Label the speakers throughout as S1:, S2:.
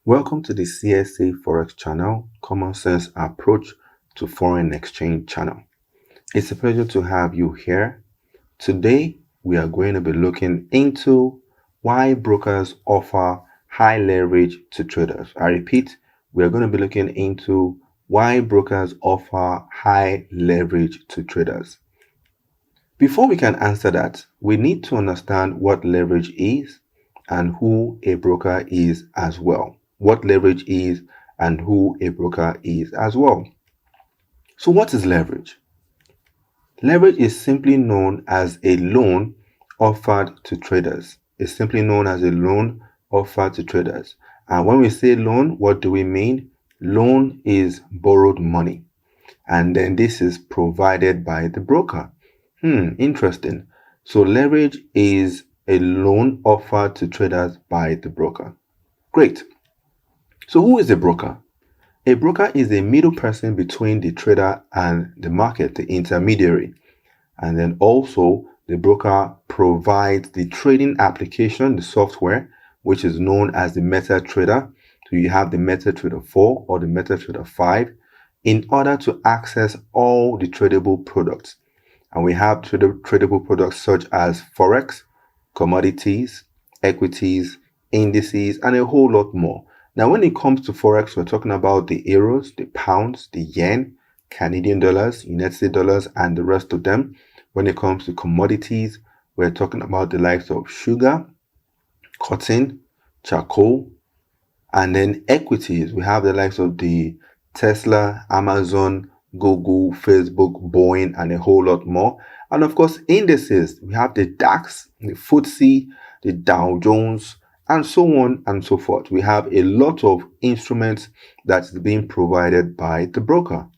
S1: Welcome to the CSAFOREX channel, Common Sense Approach to Foreign Exchange channel. It's a pleasure to have you here. Today, we are going to be looking into why brokers offer high leverage to traders. I repeat, we are going to be looking into why brokers offer high leverage to traders. Before we can answer that, we need to understand what leverage is and who a broker is as well. What leverage is and who a broker is as well. So what is leverage? Leverage is simply known as a loan offered to traders. It's simply known as a loan offered to traders. And when we say loan, what do we mean? Loan is borrowed money. And then this is provided by the broker. Interesting. So leverage is a loan offered to traders by the broker. Great. So who is a broker? A broker is a middle person between the trader and the market, the intermediary. And then also the broker provides the trading application, the software, which is known as the MetaTrader. So you have the MetaTrader 4 or the MetaTrader 5 in order to access all the tradable products. And we have tradable products such as Forex, commodities, equities, indices, and a whole lot more. Now, when it comes to Forex, we're talking about the euros, the pounds, the yen, Canadian dollars, United States dollars, and the rest of them. When it comes to commodities, we're talking about the likes of sugar, cotton, charcoal, and then equities. We have the likes of the Tesla, Amazon, Google, Facebook, Boeing, and a whole lot more. And of course, indices. We have the DAX, the FTSE, the Dow Jones, and so on and so forth. We have a lot of instruments that's being provided by the broker.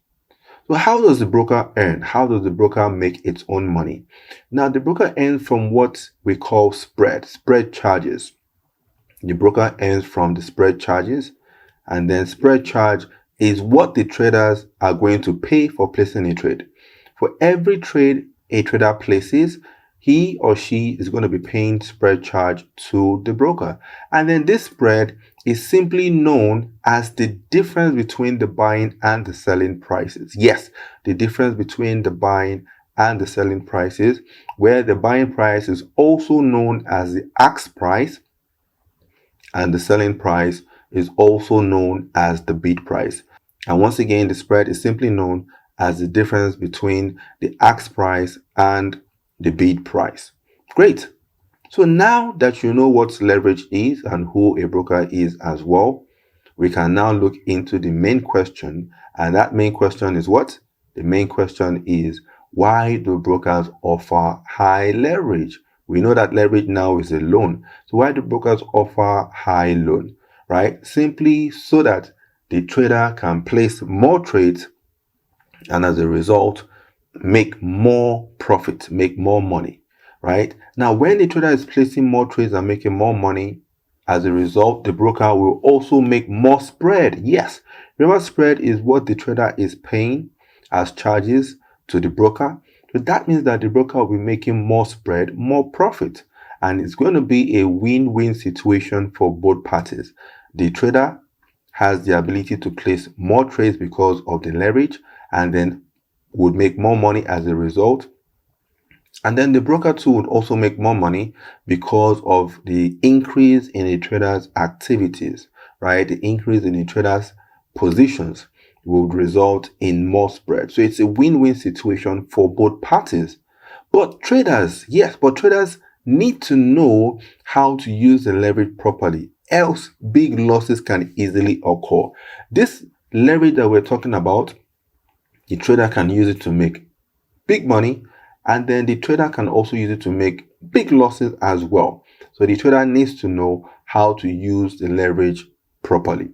S1: So how does the broker earn? How does the broker make its own money? Now, the broker earns from what we call spread charges. The broker earns from the spread charges, and then spread charge is what the traders are going to pay for placing a trade. For every trade a trader places, he or she is going to be paying spread charge to the broker. And then this spread is simply known as the difference between the buying and the selling prices. Yes, the difference between the buying and the selling prices, where the buying price is also known as the ask price, and the selling price is also known as the bid price. And once again, the spread is simply known as the difference between the ask price and the bid price. Great. So now that you know what leverage is and who a broker is as well, we can now look into the main question. And that main question is what? The main question is, why do brokers offer high leverage? We know that leverage now is a loan. So why do brokers offer high loan, right? Simply so that the trader can place more trades and as a result, make more profit, make more money, right? Now, when the trader is placing more trades and making more money, as a result, the broker will also make more spread. Yes, remember, spread is what the trader is paying as charges to the broker. So that means that the broker will be making more spread, more profit. And it's going to be a win-win situation for both parties. The trader has the ability to place more trades because of the leverage and then would make more money as a result. And then the broker too would also make more money because of the increase in the trader's activities, right? The increase in the trader's positions would result in more spread. So it's a win-win situation for both parties. But traders, yes, but traders need to know how to use the leverage properly, else big losses can easily occur. This leverage that we're talking about, the trader can use it to make big money, and then the trader can also use it to make big losses as well. So the trader needs to know how to use the leverage properly.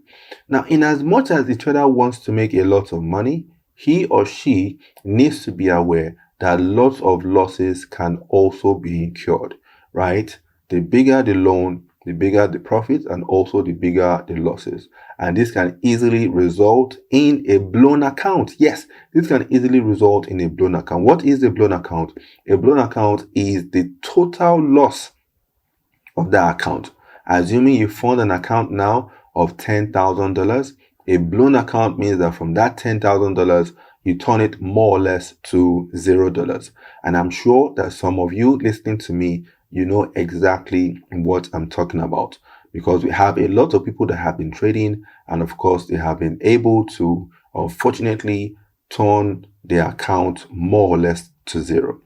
S1: Now, in as much as the trader wants to make a lot of money, he or she needs to be aware that lots of losses can also be incurred, right? The bigger the loan, the bigger the profits, and also the bigger the losses. And this can easily result in a blown account. Yes, this can easily result in a blown account. What is a blown account? A blown account is the total loss of that account. Assuming you fund an account now of $10,000. A blown account means that from that $10,000, you turn it more or less to $0. And I'm sure that some of you listening to me, you know exactly what I'm talking about, because we have a lot of people that have been trading, and of course, they have been able to, unfortunately, turn their account more or less to zero.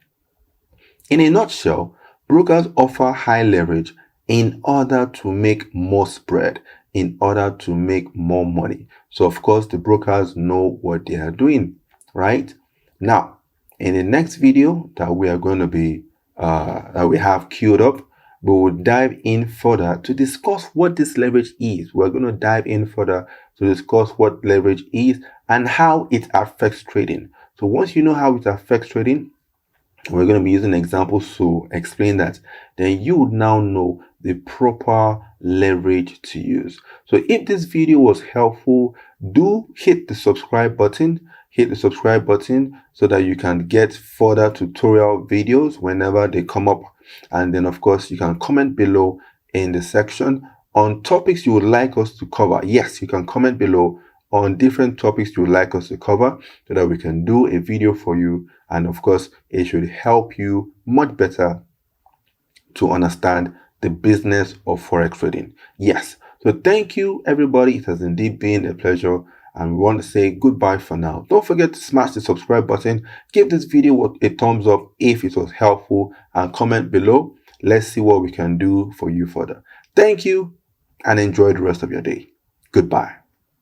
S1: In a nutshell, brokers offer high leverage in order to make more spread, in order to make more money. So, of course, the brokers know what they are doing, right? Now, in the next video that we are going to be, that we have queued up, we will dive in further to discuss what this leverage is. We're going to dive in further to discuss what leverage is and how it affects trading. So once you know how it affects trading, we're going to be using examples to explain that, then you would now know the proper leverage to use. So if this video was helpful, do hit the subscribe button. Hit the subscribe button so that you can get further tutorial videos whenever they come up. And then, of course, you can comment below in the section on topics you would like us to cover. Yes, you can comment below on different topics you would like us to cover so that we can do a video for you. And of course, it should help you much better to understand the business of Forex trading. Yes. So thank you, everybody. It has indeed been a pleasure. And we want to say goodbye for now. Don't forget to smash the subscribe button. Give this video a thumbs up if it was helpful, and comment below. Let's see what we can do for you further. Thank you and enjoy the rest of your day. Goodbye.